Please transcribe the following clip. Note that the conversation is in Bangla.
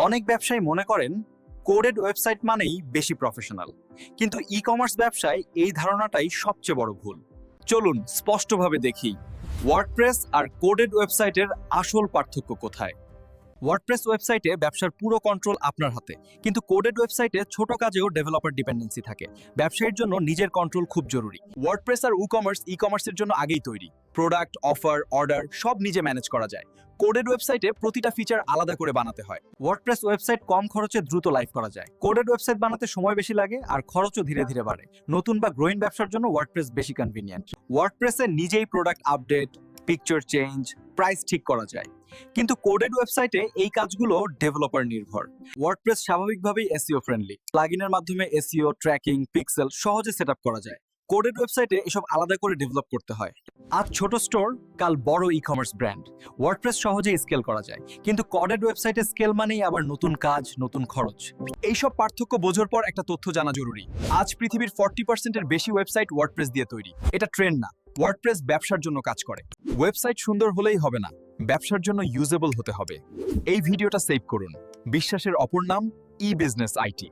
অনেক ব্যবসায়ী মনে করেন কোডেড ওয়েবসাইট মানেই বেশি প্রফেশনাল, কিন্তু ই কমার্স ব্যবসায় এই ধারণাটাই সবচেয়ে বড় ভুল। চলুন স্পষ্টভাবে দেখি ওয়ার্ডপ্রেস আর কোডেড ওয়েবসাইটের আসল পার্থক্য কোথায়। ওয়ার্ডপ্রেস ওয়েবসাইটে ব্যবসার পুরো কন্ট্রোল আপনার হাতে, কিন্তু কোডেড ওয়েবসাইটে ছোট কাজেও ডেভেলপার ডিপেন্ডেন্সি থাকে। ব্যবসায়ীর জন্য নিজের কন্ট্রোল খুব জরুরি। ওয়ার্ডপ্রেস আর ই কমার্সের জন্য আগেই তৈরি, প্রোডাক্ট, অফার, অর্ডার সব নিজে ম্যানেজ করা যায়। কোডেড ওয়েবসাইটে প্রতিটা ফিচার আলাদা করে বানাতে হয়। ওয়ার্ডপ্রেস ওয়েবসাইট কম খরচে দ্রুত লাইভ করা যায়। কোডেড ওয়েবসাইট বানাতে সময় বেশি লাগে আর খরচও ধীরে ধীরে বাড়ে। নতুন বা গ্রোয়িং ব্যবসার জন্য ওয়ার্ডপ্রেস বেশি কনভিনিয়েন্ট। ওয়ার্ডপ্রেসে নিজেই product update, picture change, price ঠিক করা যায়, কিন্তু কোডেড ওয়েবসাইটে এই কাজগুলো ডেভেলপার নির্ভর। ওয়ার্ডপ্রেস স্বাভাবিকভাবেই এসইও ফ্রেন্ডলি, প্লাগইনের মাধ্যমে এসইও, ট্র্যাকিং, পিক্সেল সহজে সেটআপ করা যায়। কোডেড ওয়েবসাইটে এসব আলাদা করে ডেভেলপ করতে হয়। আজ ছোট স্টোর, কাল বড় ই কমার্স ব্র্যান্ড। ওয়ার্ডপ্রেস সহজেই স্কেল করা যায়, কিন্তু কোডেড ওয়েবসাইটে স্কেল মানেই আবার নতুন কাজ, নতুন খরচ। এইসব পার্থক্য বোঝার পর একটা তথ্য জানা জরুরি। আজ পৃথিবীর 40%-এর বেশি ওয়েবসাইট ওয়ার্ডপ্রেস দিয়ে তৈরি। এটা ট্রেন্ড না, ওয়ার্ডপ্রেস ব্যবসার জন্য কাজ করে। ওয়েবসাইট সুন্দর হলেই হবে না, ব্যবসার জন্য ইউজেবল হতে হবে। এই ভিডিওটা সেভ করুন। বিশ্বাসের অপর নাম ই বিজনেস আইটি।